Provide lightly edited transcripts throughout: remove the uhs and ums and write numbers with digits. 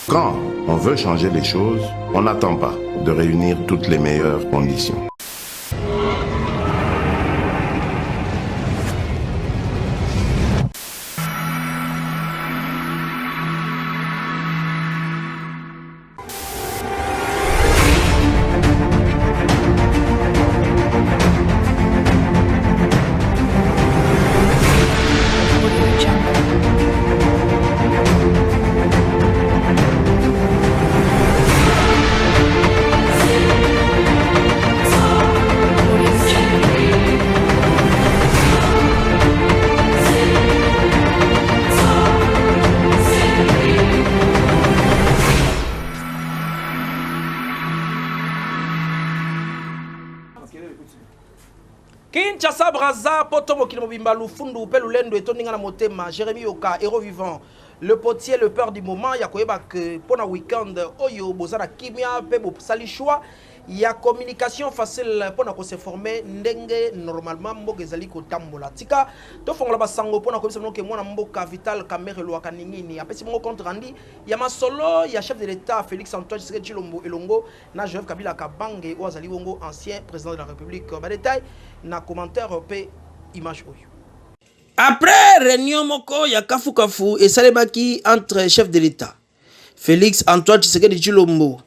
Quand on veut changer les choses, on n'attend pas de réunir toutes les meilleures conditions. Kinshasa Braza, poto mokili mobimba lufundu pe lulendo etoninga na motema Jérémy Yoka, héros vivant, le potier, le peur du moment, ya koyeba que pona weekend oyo bozana kimia pe bo sali choix ya communication facile pona ko se former ndenge normalement mboka ezali ko tambola tika to fongola basango pona ko bisa ke mwana mboka Vital Kamerhe lwaka ningini apesi mo compte rendu ya masolo ya chef de l'état Félix Antoine Tshisekedi Tshilombo Elongo na Joseph Kabila Kabange ou azali wongo ancien président de la République. Ba détail na commentaire pe image oyo. Après réunion moko ya kafu kafu et salemaki entre chef de l'état Félix Antoine Tshisekedi Tshilombo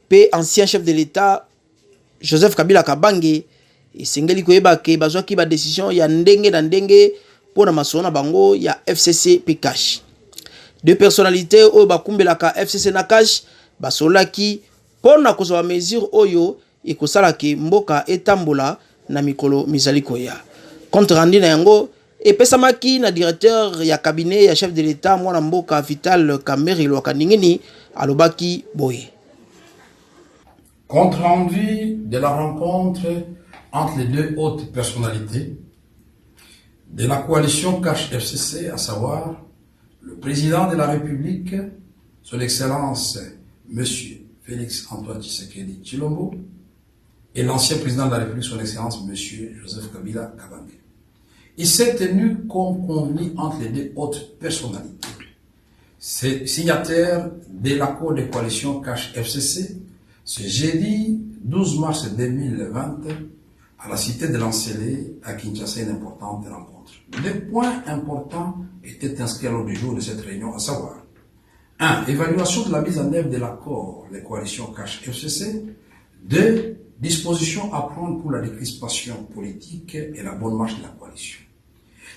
pe ancien chef de l'état Joseph Kabila Kabange esengeli koyeba ke bazwaki ba décision ya ndenge na ndenge pona masona bango ya FCC pe cash. Deux personnalités oyo bakumbelaka FCC na cash basolaki pona kozwa mesure oyo ekosalaki mboka etambola na mikolo mizali koya. Compte rendu na yango epesamaki na directeur ya cabinet ya chef de l'état mwana mboka Vital Kamerhe lwaka ningini alobaki boye. Compte rendu de la rencontre entre les deux hautes personnalités de la coalition Cash FCC, à savoir le président de la République, son Excellence Monsieur Félix Antoine Tshisekedi Tshilombo, et l'ancien président de la République, son Excellence Monsieur Joseph Kabila Kabange. Il s'est tenu comme convenu entre les deux hautes personnalités. C'est signataire de l'accord de coalition Cash FCC, ce jeudi 12 mars 2020, à la cité de l'Ancélé, à Kinshasa, une importante rencontre. Les points importants étaient inscrits à l'ordre du jour de cette réunion, à savoir 1. Évaluation de la mise en œuvre de l'accord de coalition Cash FCC. 2. Dispositions à prendre pour la décrispation politique et la bonne marche de la coalition.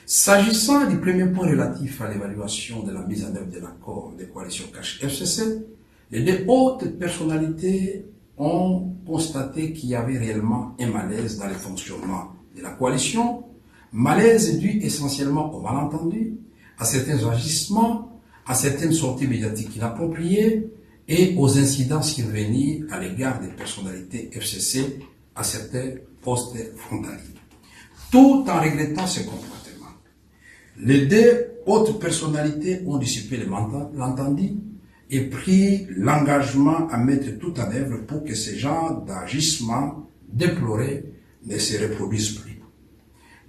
S'agissant du premier point relatif à l'évaluation de la mise en œuvre de l'accord de coalition Cash FCC, les deux hautes personnalités ont constaté qu'il y avait réellement un malaise dans le fonctionnement de la coalition, malaise dû essentiellement au malentendu, à certains agissements, à certaines sorties médiatiques inappropriées et aux incidents survenus à l'égard des personnalités FCC à certains postes frontaliers. Tout en regrettant ce comportement, les deux hautes personnalités ont dissipé l'entendu et pris l'engagement à mettre tout en œuvre pour que ce genre d'agissement déploré ne se reproduise plus.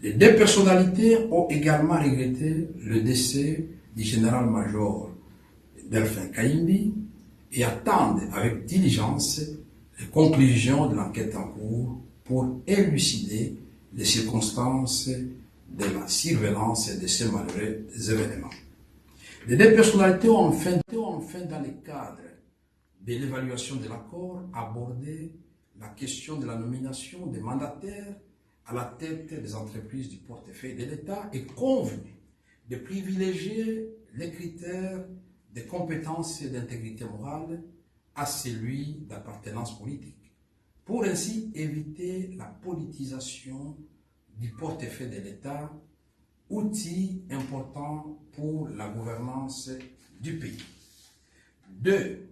Les deux personnalités ont également regretté le décès du général-major Delphin Kayimbi et attendent avec diligence les conclusions de l'enquête en cours pour élucider les circonstances de la survenance de ces malheureux événements. Les deux personnalités ont enfin, dans le cadre de l'évaluation de l'accord, abordé la question de la nomination des mandataires à la tête des entreprises du portefeuille de l'État et convenu de privilégier les critères de compétences et d'intégrité morale à celui d'appartenance politique, pour ainsi éviter la politisation du portefeuille de l'État, outil important pour la gouvernance du pays. 2.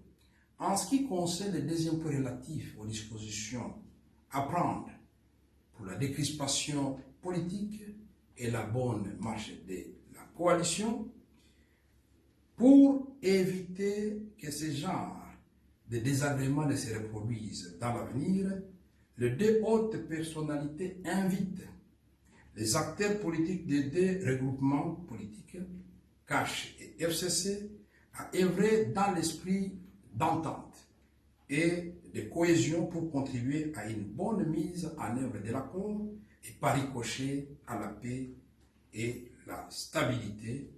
En ce qui concerne le deuxième point relatif aux dispositions à prendre pour la décrispation politique et la bonne marche de la coalition, pour éviter que ce genre de désagréments ne se reproduisent dans l'avenir, les deux hautes personnalités invitent les acteurs politiques des deux regroupements politiques, CACH et FCC, à œuvrer dans l'esprit d'entente et de cohésion pour contribuer à une bonne mise en œuvre de l'accord et par ricochet à la paix et la stabilité,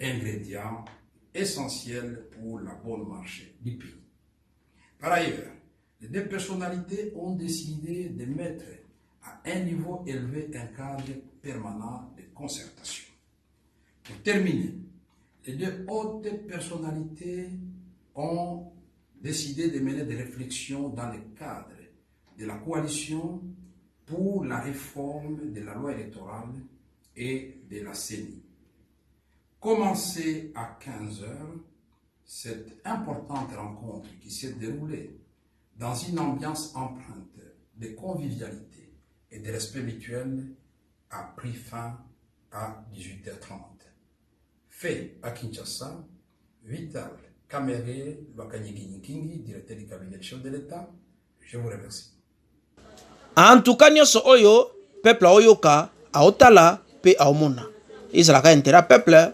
ingrédients essentiels pour la bonne marche du pays. Par ailleurs, les deux personnalités ont décidé de mettre à un niveau élevé un cadre permanent de concertation. Pour terminer, les deux hautes personnalités ont décidé de mener des réflexions dans le cadre de la coalition pour la réforme de la loi électorale et de la CENI. Commencée à 15 h, cette importante rencontre qui s'est déroulée dans une ambiance empreinte de convivialité et de respect mutuel a pris fin à 18h30. Fait à Kinshasa, Vital Kamere Lwakanyigi, directeur du cabinet chef de l'État, je vous remercie. En tout cas, nyonso oyo peuple oyoka aotala pe aomona. Izalaka intérêt peuple.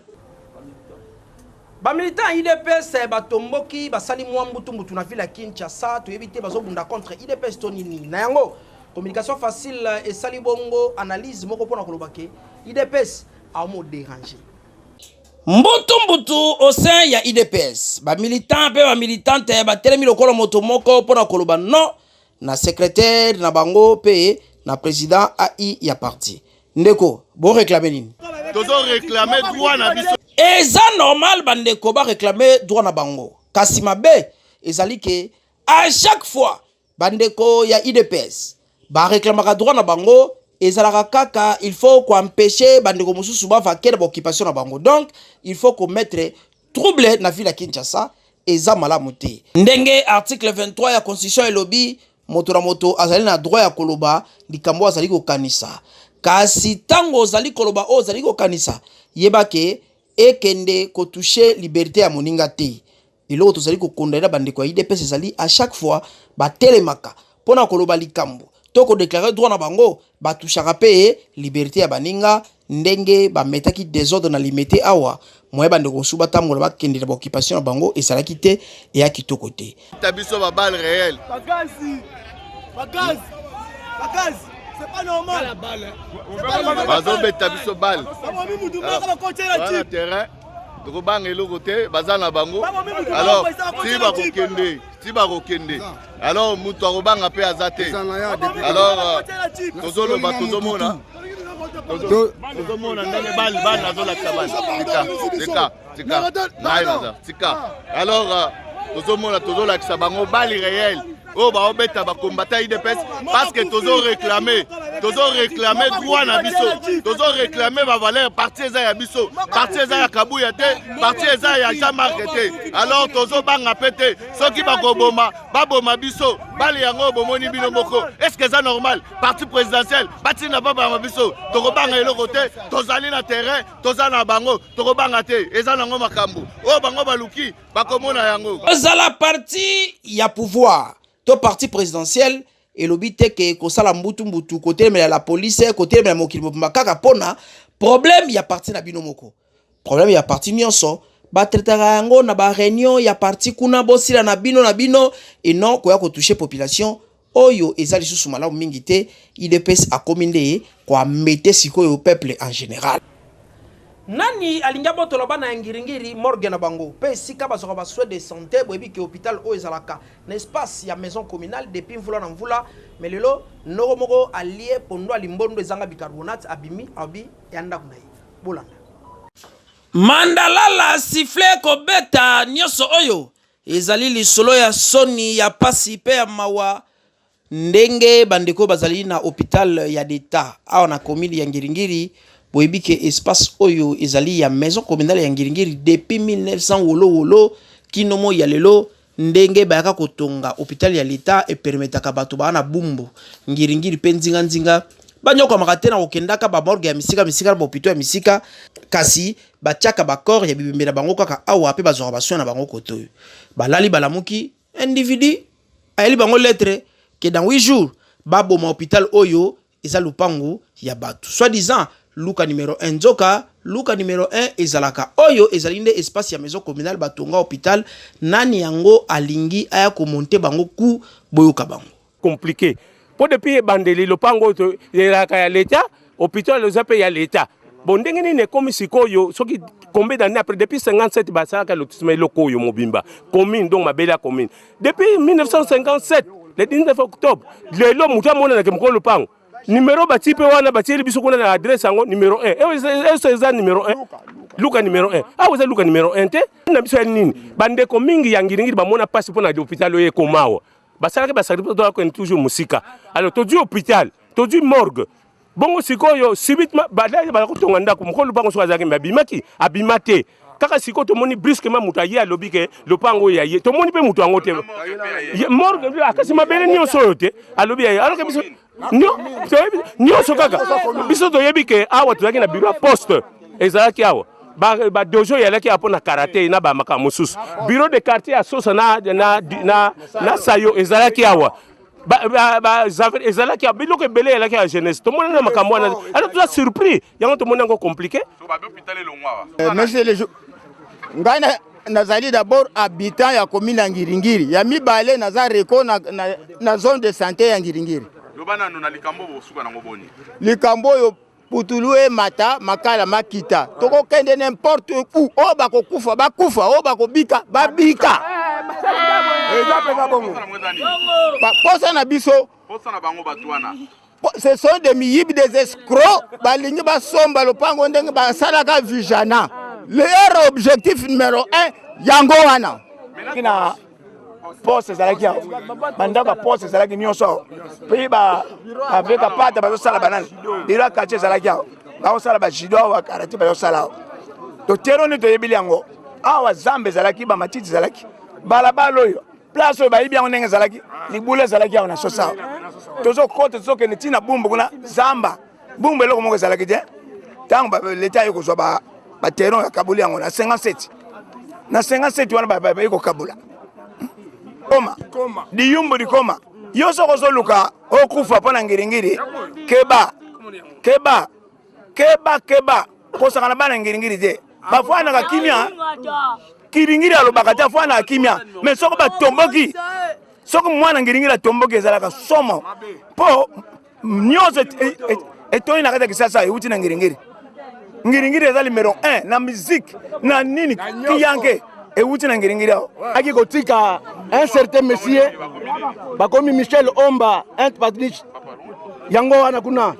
Ba militant IDPS batomboki basali mbutu na ville ya Kinshasa to éviter bazobunda contre IDPS tonini. Na yango communication facile et sali bongo analyse moko pona kolobake IDPS aomo déranger. Mbutu au sein ya IDPS. Ba militant pe ba militante ba telemi lokolo moto moko pona koloba non na secrétaire na bango pe na président AI ya parti. Ndeko, bo réclamer nini? Tozo réclamer droit na biso. Eza normal bandeko ba réclamer droit na bango. Kasi mabe ezali ke à chaque fois bandeko ya IDPS ba réclamer droit na bango ezalaka kaka il faut qu'on empêcher bandeko mususu ba vaquer occupation na bango. Donc il faut qu'on mette trouble na ville ya Kinshasa eza malamu te. Ndenge article 23 ya constitution elobi moto na moto azali na droit ya koloba likambo azali ko kanisa. Kasi tango ozali koloba o ozali ko kanisa yebake ekende ko toucher liberté ya moninga te. Elo tozali ko kondana bandeko ya IDPS ezali à chaque fois ba telemaka pona koloba likambo. Toko déclarer droit na bango ba touchaka pe liberté ya baninga ndenge ba metaki désordre na limité awa moye bandeko suba tambola ba kende na occupation na bango esalaki te et ya kitoko te. Tabiso ba balle réelle. Bagaz, c'est pas normal. La balle. Bazombe tabiso balle. Voilà terrain. Drobang et côté, bazana bango. Alors, si ba kokende. Alors muto robang apé azate. Alors tozolo ba tozomona. Tozomona ndenge balle nazola kabana. Tika. Alors tozomona tozola kisabango balle réelle. Oh bah on bête ba combattre IDPS parce que tozo réclamer droit na biso, tozo réclamer ba valeur parti za ya biso, parti za ya Kabuya te, parti za ya Jean-Marc te. Alors tozo banga pété, soki ba koboma, ba boma biso, bali yango bomoni bino moko. Est-ce que ça normal? Parti présidentiel, bati na ba ba biso, to banga eloko te, tozali na terrain, tozana bango, to banga te, eza nango makambo. Oh bango baluki, ba komona yango. Za parti ya pouvoir. To parti présidentiel et l'obité que kosala mbutu côté mais la police côté mais mokili makaka pona problème ya parti na bino moko problème ya parti nyonso ba traitera yango na ba réunion ya parti kuna bosila na bino et non ko ya ko toucher population oyo ezali susu malamu mingi te IDPS a commandé ko mettre sikoyo au peuple en général. Nani alinga botolo bana ngiringiri morgue na bango pe sika basoka ba soins de santé boyebi ke hôpital o ezalaka na espace ya maison communale depuis mvula na mvula melelo noko moko allié pondo alimbondo ezanga bicarbonate abimi abi yanda kunai bolanda mandalala sifflet ko beta nyoso oyo ezali lisolo ya soni ya pasi pe ya mawa ndenge bandeko bazali na hôpital ya d'État awa na commune ya ngiringiri boyebi ke espace oyo ezali ya maison communale ya ngiringiri depuis 1900 wolo kinomo ya lelo ndenge bayaka kotonga hôpital ya l'État et permetaka bato bana bumbu ngiringiri pe nzinga banyoko makate na okendaka ba morgue ya misika na hôpital ya misika kasi batiaka ba corps ya bibembe na bango kaka awa pe bazora baswa na bango koto balali balamuki individu ayeli bango lettre que dans 8 jours babo ma hôpital oyo eza lupangu ya bato soi disant Luka numéro 1 Nzoka luka numéro 1 ezalaka oyo ezali nde espace ya maison communale batonga hôpital nani yango alingi aya komonte bango ku boyoka bango compliqué pour depuis bandeli lopango to yeraka ya l'état hôpital les appels ya l'état bon ndenge nini comme sikoyo soki combien d'années après depuis 57 basaka lotissement lokoyo mobimba commune donc mabela commune depuis 1957 le 19 octobre lelo muta mona na kemko lopango numéro batipe wana batieli biso kuna na adresse yango numéro 1 et c'est numéro 1 luka numéro 1 ah vous êtes luka numéro 1 te na biso ya nini bande ko mingi ya ngiringiri ba mona passe pour na hôpital oye komawa basalaka basalipo to ko toujours musika alors to du hôpital to du morgue bongo sikoyo subitement badai ba ko tonga ndako mko lupango so azaki mbimaki abimate kaka siko to moni brusquement mutaye alobi ke lupango ya ye to moni pe mutu ango te morgue akasi mabele nyo soyote alobi ya alors que biso nyonso kaka biso toyebi ke awa tozalaki na bureau ya poste ezalaki awa badojo yalaki apo na karate na bamakambo mosusu bureau de quartier ya sosa na sayo ezalaki awa ezalaki biloko ebele yalaki ya jeunesse tomona na makambo wana alors toza surpris yango tomona yango compliqué monsieur le ngai nazali d'abord habitant ya commune ya Ngiringiri ya mibale naza reko na zone de santé ya Ngiringiri likambo oyo putulue mata makala makita toko kende n'importe où o bakokufa bakufa o bakobika babika eza peka bongo posa na biso ce sont des miyib des escrocs balingi basomba lopango ndenge basalaka vijana leur objectif numéro 1 yango wana kina poste ezalaki awa bandako ya poste ezalaki nyonso mpe avec apata bazosala banani biro ya quartier ezalaki awa bazosala bajido awa karate bazosala awa totero nde toyebili yango awa zamba ezalaki bamatiti ezalaki balabala oyo place oyo bayibi yango ndenge ezalaki libula ezalaki awa na sosa awa tozokota tozokende ntina bumbu kuna zamba bumbu eloko moko ezalaki te ntango leta aye kozwa bateron ya kabuli yango na 57 wana baye kokabula koma diyumbu dikoma yoso kozoluka okufa pona ngiringiri keba kosakana bana ngiringiri te bafwana ka kimia kiringiri alobaka te afwana ka kimia mais soko batomboki soko mwana ngiringiri atomboki ezalaka somo po nyonso etoni na kati ya kisasa euti na ngiringiri eza numéro 1 na musique na nini kiyanke euti na ngiringiri aho aki kotika un certain monsieur bakomi Michel Omba un Patrick yango wana kuna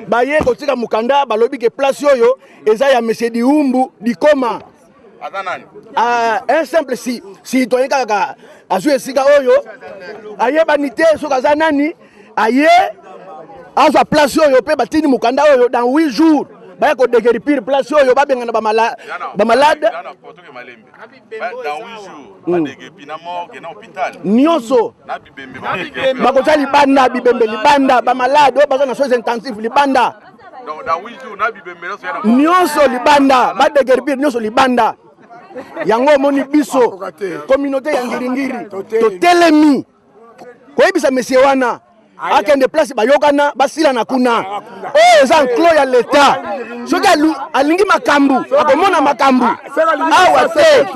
baye kotika mukanda balobi ke place oyo eza ya monsieur Diumbu Dikoma un simple citoyen kaka azu esika oyo ayebani te soki aza nani aye azwa place oyo pe batini mukanda oyo dans 8 jours baya ko déguerpir place oyo babengana ba malade nyonso bakota libanda bibembe libanda ba malade oyo baza na soins intensifs libanda nyonso libanda ba déguerpir nyonso libanda yango moni biso communauté ya Ngiringiri totelemi koyebisa monsieur wana akende place bayokana basila na kuna eza enclos ya l'état soki alingi makambu akomona makambu awa te.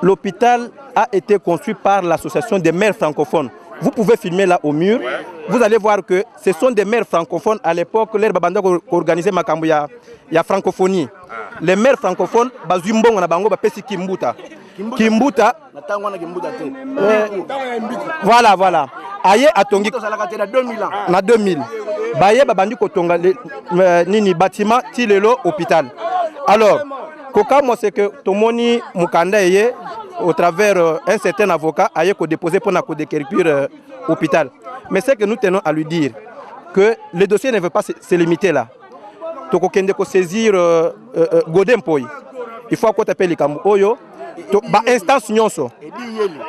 L'hôpital a été construit par l'association des maires francophones. Vous pouvez filmer là au mur, vous allez voir que ce sont des maires francophones. À l'époque, les babanda organisé makambu ya francophonie. Les maires francophones bazumbongo na bango bapesi kimbuta. Voilà. Aye atongi na 2000. Baye babandi kotonga nini bâtiment tilelo hôpital. Alors, koka moi c'est que tomoni mukanda eye au travers un certain avocat aye ko déposer pour na ko déquerpir hôpital. Mais c'est que nous tenons à lui dire que le dossier ne veut pas se limiter là. Toko kende ko saisir Godem Poy. Il faut qu'on t'appelle likambo oyo. Ba instance nyonso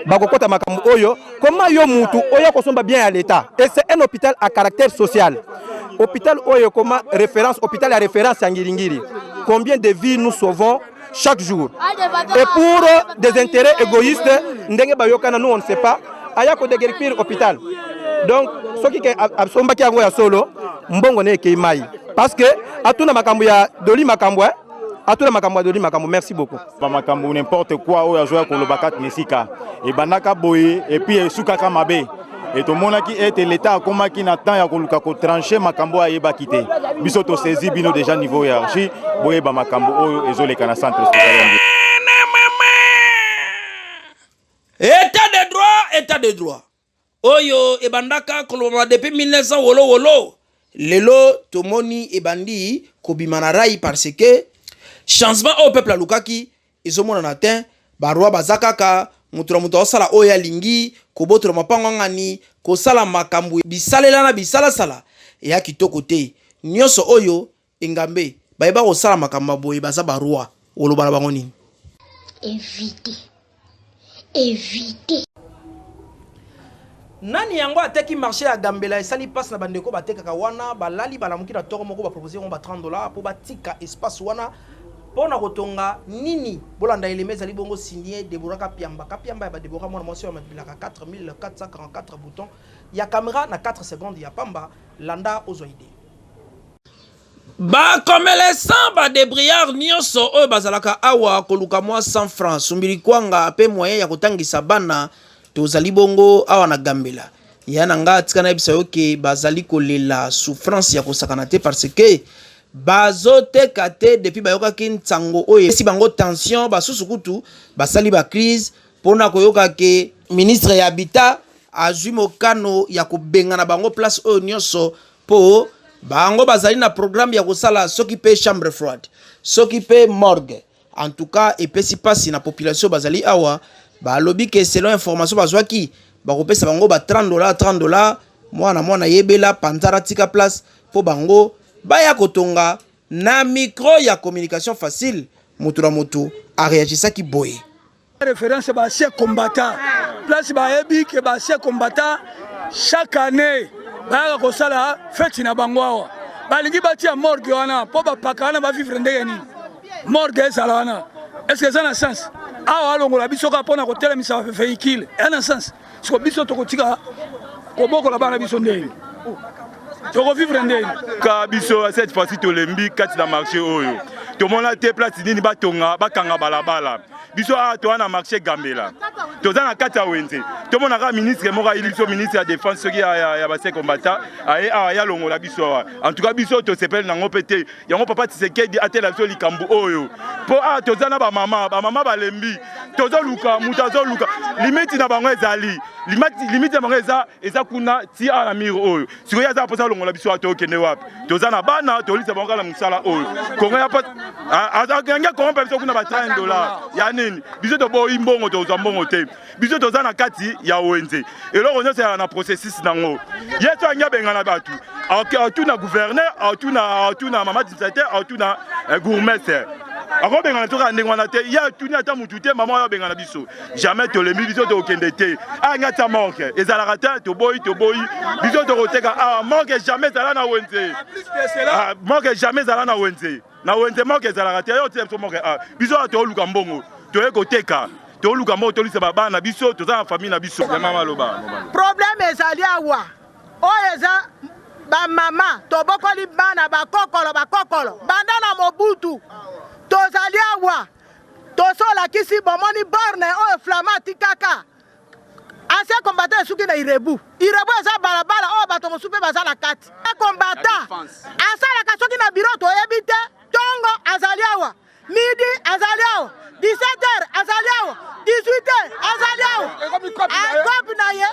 bakokota makambo oyo comment yo mutu oyo kosomba bien à l'état et c'est un hôpital à caractère social hôpital oyo comme référence hôpital à référence à Ngiringiri combien de vies nous sauvons chaque jour et pour des intérêts égoïstes ndenge bayokana nous on ne sait pas aya ko déguerpir hôpital donc soki ke asombaki yango ya solo mbongo ne ekei mai parce que atuna makambo ya doli makambo atuna makambo ya doli makambo. Merci beaucoup. Ba makambo n'importe quoi oyo azoya kolobaka nesika et banaka boye et puis esukaka mabe et to monaki ete l'état akomaki na temps ya koluka ko trancher makambo ayeba kité biso to saisi bino déjà niveau hiérarchie boye ba makambo oyo ezoleka na centre hospitalier. État de droit. Oyo ebandaka koloma depuis 1900 wolo. Lelo tomoni ebandi kobimana rai parce que changement au peuple alukaki ezomona na tin barwa bazakaka mutura muto osala oya lingi kobotola mapango ngani kosala makambo bisalela na bisala sala ya kitoko te nyoso oyo engambe bayeba kosala makambo boye baza barwa olobala bango nini éviter nani yango ateki marché ya Gambela esali passe na bandeko batekaka wana balali balamuki na toko moko ba proposer on ba $30 pour batika espace wana pona kotonga nini bolanda eleme ezali bongo signé Deborah Kapiamba ya ba Deborah mwana mwasi wa mabilaka 4444 boutons ya caméra na 4 secondes ya pamba landa ozoide ba komelesa ba débriard nyonso oyo bazalaka awa koluka mwa 100 francs sumbili kwanga pe moyen ya kotangisa bana tozali bongo awa na Gambela yana nga tikana ebisa yoke bazali kolela souffrance ya kosakana te parce que bazoteka te depuis bayoka ki ntango oyo esi bango tension basusu kutu basali ba crise pona koyoka ke ministre ya habitat azwi mokano ya kobengana bango place oyo nyonso po bango bazali na programme ya kosala soki pe chambre froide soki pe morgue en tout cas epesi pasi na population bazali awa balobi ke selon information bazwaki bakopesa bango ba $30 mwana yebela pantara tika place po bango baya kotonga na micro ya communication facile mutu na mutu a réagissa ki boye référence ba chef combattant place ba ebi ke ba chef combattant chaque année baya ko sala fête na bango awa balingi batia morgue wana po ba pakana ba vivre ndenge ni morgue sala wana est-ce que ça a sens awa longola biso ka pona ko telemisa véhicule en sens so biso to ko tika ko boko la bana biso ndenge toko vivre ndenge ka biso cette fois-ci to lembi kati na marché oyo to mona te place nini batonga bakanga balabala biso a to na marché Gambela to za na kati ya wenze to mona ka ministre moko ili biso ministre ya défense soki ya ba se combattant a ya longola biso en tout cas biso to sepel na ngopete yango papa Tshisekedi atela biso likambu oyo po a to za na ba mama ba lembi to zo luka mutazo luka limite na bango ezali limite na bango eza kuna ti a na miro oyo siko ya za posa longola biso ato kende wapi to za na bana to lisa bango na musala oyo kongo ya pa azakanga kongo pa biso kuna ba $30 ya nini biso to bo imbongo to za mbongo te biso to za na kati ya wenze eloko nyonso ya na processus nango yeso anya benga na batu atuna gouverneur atuna mama dictateur atuna gourmester akobenga na toka ndenge wana te ya tuni ata mutu te mama ya benga na biso jamais to lembi biso to kende te anga ta manque ezalaka te to boyi biso to koteka manque jamais zala na wenze manque jamais zala na wenze manque ezalaka te yo te manque biso to luka mbongo to ekoteka to luka mbongo to lisa baba na biso to za na famille na biso mama loba problème ezali awa oyeza ba mama to bokoli bana bakokolo banda na mobutu tozali awa tosola kisi bomoni borne oyo flamati kaka ancien combattant suki na irebu eza balabala oyo bato mosusu mpe baza na kati combattant asalaka soki na biro toyebi te tongo azali awa midi azali awa 17h azali awa 18h azali awa akopi na ye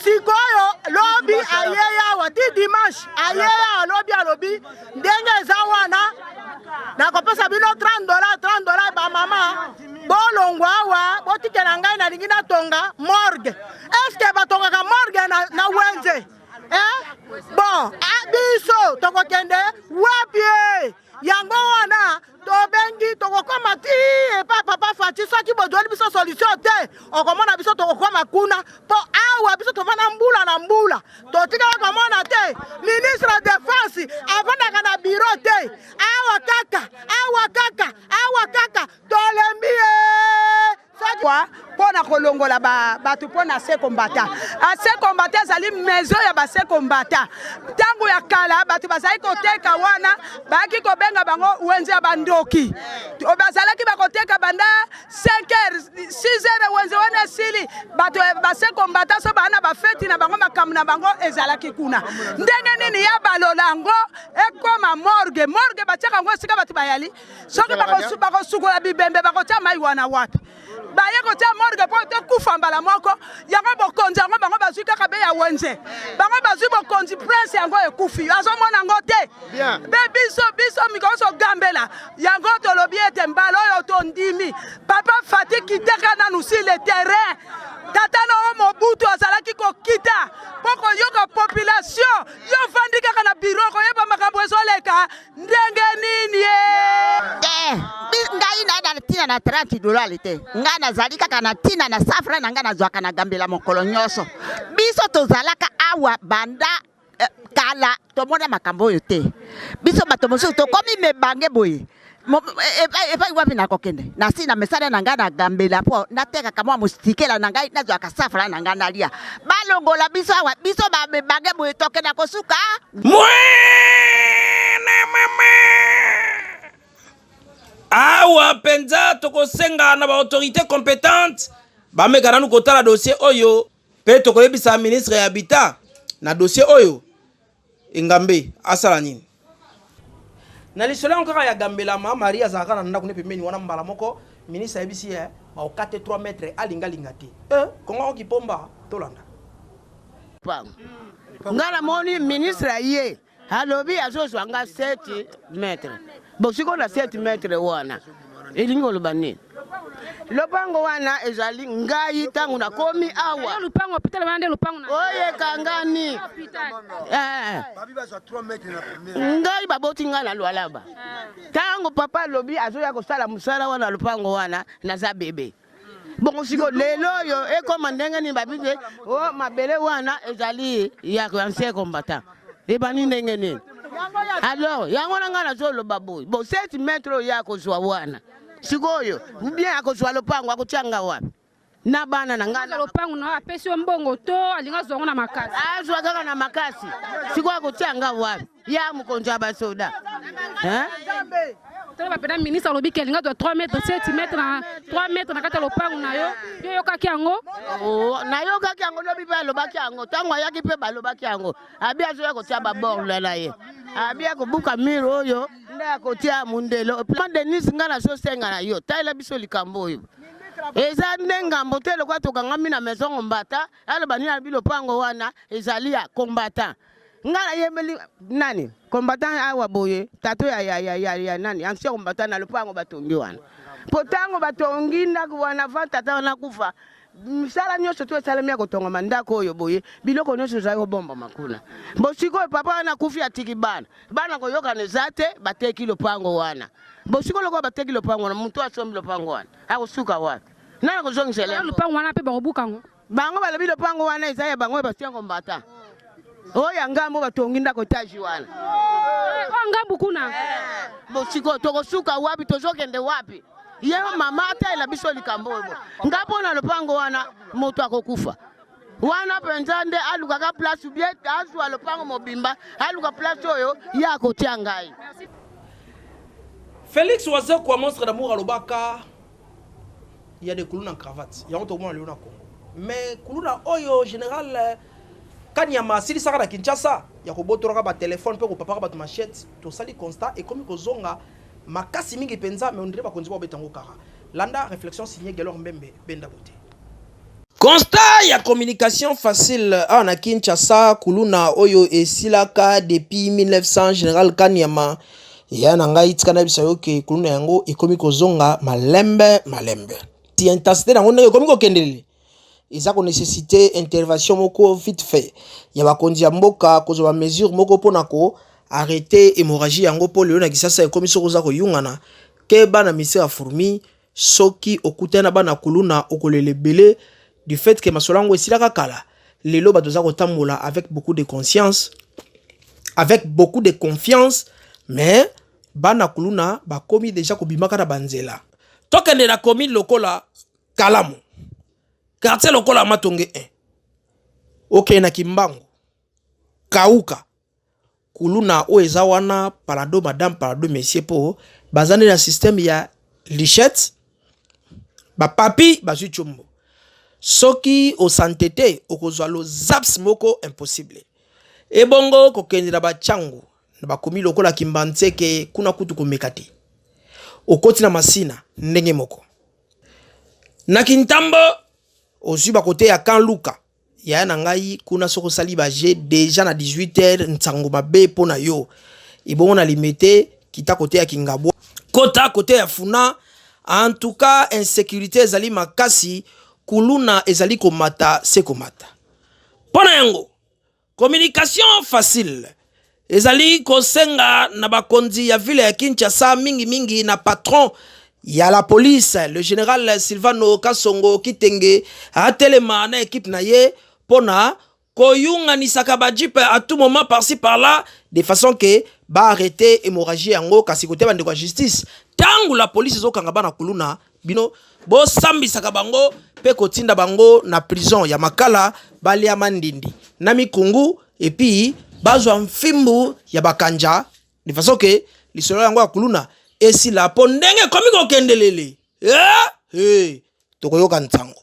sikoyo lobi ayeye awa ti dimanche ayeye awa lobi alobi ndenge eza wana nakopesa bino $30 ba mama bolongwa awa botikela ngai nalingi natonga morgue eske batongaka morgue na wenze bon biso tokokende wapi yango wana tobengi tokokoma ti epa papa Fati soki bodwali biso solution te okomona biso tokokoma kuna po awa biso tovana mbula totikala komona te ministre de défense avandaka na bureau te awa kaka tolembi kwa pona bakolongola bato mpo na se combattant ase combattant ezali maison ya base combattant ntango ya kala bato bazali koteka wana bayaki kobenga bango wenze ya bandoki bazalaki bakoteka banda 5 heures 6 heures wenze wana esili bato base combattant so bana bafeti na bango makambo na bango ezalaki kuna ndenge nini ya balola yango ekoma morgue batiaka yango esika bato bayali soki bakosukola bibembe bakotia mai wana wapi baye kotia morgue po te kufa mbala moko yango bokonzi yango bango bazwi kaka be ya wenze bango bazwi bokonzi prince yango ekufi azomona yango te be biso mikoso gambela yango tolobi ete mbala oyo tondimi papa fati kiteka nanu sur le terrain tata na Mobutu azalaki kokita poko yoka population yo vandi kaka na bureau koyeba makambo ezoleka ndenge nini ngai na tina na $30 te ngai nazali kaka na tina na safra na ngai nazwaka na gambela mokolo nyonso biso tozalaka awa banda kala tomona makambo oyo te biso bato mosusu tokomi mebange boye epai wapi nakokende nasi na mesana na ngai na gambela po natekaka mwa mustikela na ngai nazwaka safra na ngai nalia balongola biso awa biso bamebange boye tokenda kosuka awa penza tokosenga na baautorité compétente bameka nanu kotala dossier oyo pe tokoyebisa ministre ya habitat na dossier oyo engambe asala nini na lisolo encore ya gambela ma Maria azalaka na ndako ne pembeni wana mbala moko ministre ayebisi ye baokate 3 mètres alingalinga te kongo okipomba tolanda ngala moni ministre ye alobi azozwanga 7 mètres bosiko na 7 mètres wana elingi oloba nini lopango wana ezali ngai tangu na komi awa lupango hopital bande lupango na oye kangani ngai baboti nga na lwalaba tangu papa lobi azoya kosala musala wana lupango wana naza bebe bongo siko lelo yo ekoma ndenge ni babike o mabele wana ezali ya ancien combattant ebani ndenge nini alors yango na nga nazoloba boy bon 7 mètres ya kozwa wana sikoyo bien akozwa lopango akotianga wapi na bana na ngana lopango na apesi mbongo to alinga zongo na makasi azwa kaka na makasi sikoyo akotianga wapi ya mukonja basoda to ba peda ministre lobi ke alinga 3 mètres 7 mètres na 3 mètres na kata lopango na yo yokaki yango na yokaki yango lobi ba lobaki yango tango ayaki pe ba lobaki yango abi azoya kotia ba borle na ye abi akobuka miro oyo nda akotia mundelo plan Denis ngana so senga na yo taila biso likambo oyo eza ndengambo te lokwa tokangami na maison Ngombata aloba ni na bilopango wana ezali ya combattant ngana yemeli nani combattant awa boye tato ya nani ancien combattant na lopango batongi wana potango batongi ndako wana va tata wana kufa misala nyonso to esalemi ya kotonga mandako oyo boye biloko nyonso ezali kobomba makuna bosiko papa wana kufi atiki bana koyokana eza te bateki lopango wana bosiko loko bateki lopango wana mutu asombi lopango wana akosuka wapi nana kozongisele lopango wana pe bakobukango bango balobi lopango wana eza ya bango Bastien Ngombata oyo ngambo batongi ndako taji wana ngambo kuna bosiko tokosuka wapi tozokende wapi ye mama ataela biso likambo oyo ngapo na lopango wana moto akokufa wana penza nde alukaka place bien azwa lopango mobimba aluka place oyo ya akotia ngai Félix Oise kwa monstre d'amour alobaka il y a des coulous en cravate yango to mona le na Congo mais coulou oyo général kanyama sili saka na Kinshasa ya kobotoraka ba téléphone pe ko papa ba machette to sali constat et comme kozonga makasi mingi penza mais on dirait bakonzi ba betango kara landa réflexion signée Gelor Mbembe Benda Bote constat ya communication facile na Kinshasa kuluna oyo esilaka depuis 1900 général Kanyama ya na ngai tika na bisa yoke kuluna yango ekomi kozonga malembe ti intensité na ngone ekomi kokendele eza ko nécessité intervention moko vite fait ya bakonzi ya mboka kozwa mesure moko pona ko arrêter hémorragie yango po leo na kisasa ekomi soko za ko yungana ke bana misera fourmi soki okutana bana kuluna okolele belé du fait que masolango esilaka kala lelo badoza kotambola avec beaucoup de conscience avec beaucoup de confiance mais bana kuluna bakomi déjà kobimaka na banzela tokende na komi lokola kalamu quartier lokola Matonge 1 ok na Kimbangu Kauka kuluna o eza wana parado madame parado messieurs po bazane na système ya lichette ba papi bazui chombo soki o santete okozwa lo zaps moko impossible ebongo kokendela ba changu na bakomi lokola Kimbantseke kuna kutu komekate okoti na masina ndenge moko na Kintambo ozwi ba kote ya Kanluka ya na ngai kuna soko sali ba j'ai déjà na 18h ntsango mabe pona yo ibongo na limité kita kote ya Kingabo kota kote ya Funa en tout cas insécurité ezali makasi kuluna ezali komata se komata pona yango communication facile ezali kosenga na bakonzi ya ville ya Kinshasa mingi na patron ya la police le général Silvano Kasongo Kitenge atelema na équipe na ye pona koyunga ni sakabajipe à tout moment par-ci par-là de façon que ba arrêter hémorragie yango kasi kote bande kwa justice tangu la police zo kanga bana kuluna bino bo sambi sakabango pe kotinda bango na prison ya Makala bali ya Mandindi na Mikungu et puis bazwa mfimbu ya bakanja de façon que lisolo yango ya kuluna esi la pondenge komi kokendelele tokoyoka ntsango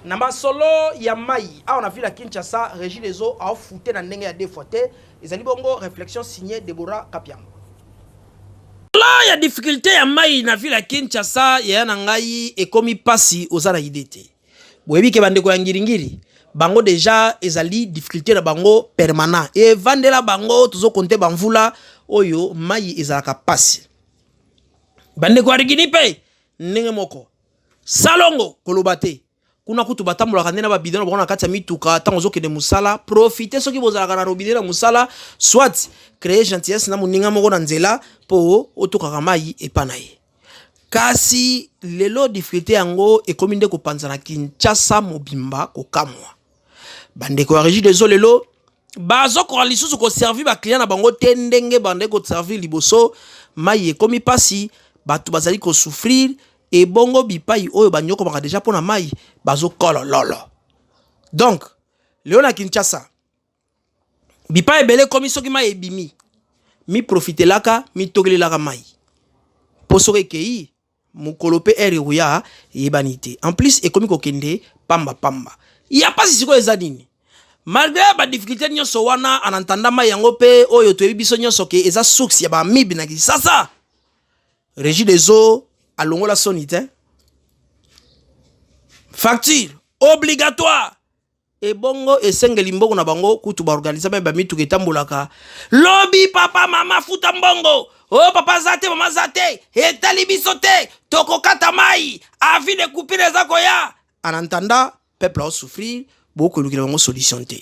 na masolo ya mai awa na ville ya Kinshasa Régie des eaux a fouté na ndenge ya défoté ezali bongo réflexion signée Deborah Kapiango la ya difficulté ya mai na ville ya Kinshasa ya na ngai ekomi pasi ozana idete boyebi ke bandeko ya ngiringiri bango déjà ezali difficulté na bango permanent et vandela bango tozo compter banvula oyo mai ezalaka pasi bande kwa rigini pe ndenge moko salongo kolobate kuna kutu batambola kanena ba bidon bona kati ya mituka tango zokende musala profiter soki bozalaka na robine na musala soit créer gentillesse na muninga moko na nzela po otoka mai epanaye kasi lelo difficulté yango ekomi nde kopanza na Kinshasa mobimba kokamwa bande kwa Régie des eaux lelo bazo ko lisusu ko servir ba client na bango tendenge bande ko servir liboso mai ekomi pasi batu bazali ko souffrir et bongo bipai oyo banyoko baka déjà pona mai bazo kolo lolo donc Léona Kinshasa bipai belé komi soki mai ebimi mi profiter laka mi togele laka mai posore kei mukolope eri uya yebanité en plus ekomi kokende pamba y a pas si ko ezadini malgré ba difficulté nyonso wana anantanda mai yango pe oyo to biso nyonso ke eza source ya ba mibi na Kinshasa Régie des eaux à longola sonite facture obligatoire et bongo et sengeli mbongo na bango kutu ba organiser ba mitu ketambolaka lobby papa mama futa mbongo oh papa zate mama zate etali bisote toko kata mai avis de couper les akoya en entendant peuple a souffrir beaucoup de bango solution te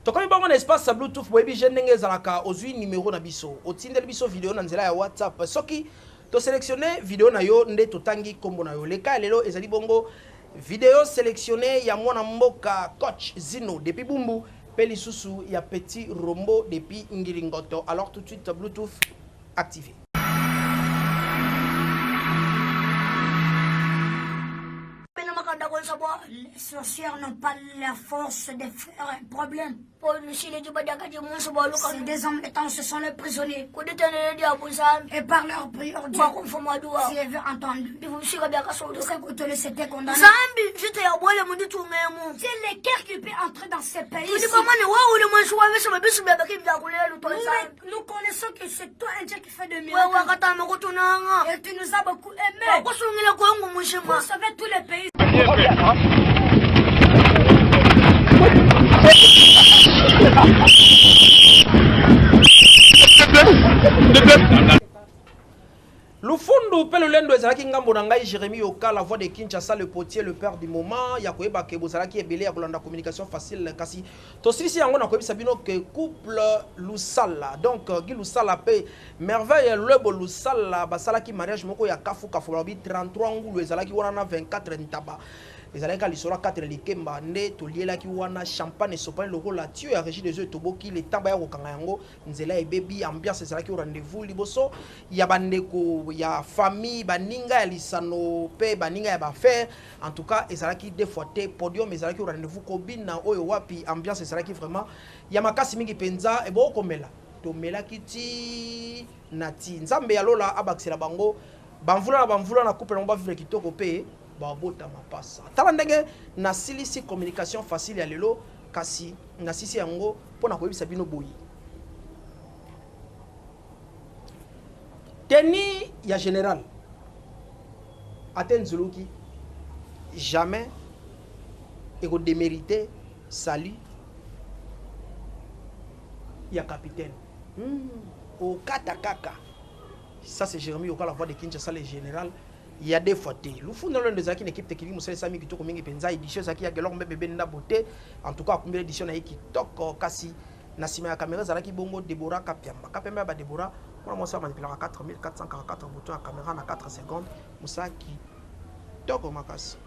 tokomi bango na espace bluetooth boyebi jenenge zalaka ozui numéro na biso otindeli biso vidéo na nzela ya WhatsApp soki to sélectionner vidéo na yo nde totangi kombo na yo leka lelo ezali bongo vidéo sélectionné ya mwana mboka coach Zino depuis Bumbu pe lisusu ya Petit Rombo depuis Ngiringoto. Alors tout de suite Bluetooth activé. Les sorcières n'ont pas la force de faire un problème. C'est des hommes étant, ce sont les prisonniers. Et par leur prière, Dieu, si elle veut entendre, écoute-le, c'était condamné. C'est l'équerre qui peut entrer dans ces pays. Nous connaissons que c'est toi un Dieu qui fait de miracles. Et tu nous as beaucoup aimés. Pour sauver tous les pays. Lufundu pe lulendo ezalaki ngambo na ngai Jérémy Yoka la voix de Kinshasa le potier le père du moment ya koyeba ke bozalaki ebele ya kolanda communication facile kasi to sisi yango na koyebisa bino ke couple Lusala donc Guy Lusala pe merveille lebo Lusala basalaki mariage moko ya kafu kafu lobi 33 ngulu ezalaki wana na 24 ntaba ezalaki ka lisolo 4 na likemba nde tolielaki wana champagne esopani lokola tio ya régie des eaux etoboki le temps baya kokanga yango nzela ebebi ambiance ezalaki au rendez-vous liboso ya bandeko ya famille baninga ya lisano pe baninga ya bafaire en tout cas ezalaki deux fois te podium ezalaki au rendez-vous kobina oyo wapi ambiance ezalaki vraiment ya makasi mingi penza ebo komela tomelaki ti nati nzambe ya lola abakisela bango bamvula na couple na vivre kitoko pe babota mapasa tala ndenge na silisi communication facile ya lelo kasi na sisi yango pona koyebisa bino boyi teni ya général Atenzuluki jamais eko démériter salut ya capitaine au katakaka ça c'est Jérémy Yoka la voix de Kinshasa le général il y a des fois le fond dans les équipes une équipe technique musale sami kitoko mingi penza édition ça qui a gelor bébé nda beauté en tout cas combien d'édition na kitoko kasi na sima ya caméra zalaki bongo Deborah Kapemba ba Deborah moi ça manipulera 4444 boutons à caméra na 4 secondes musaki toko makasi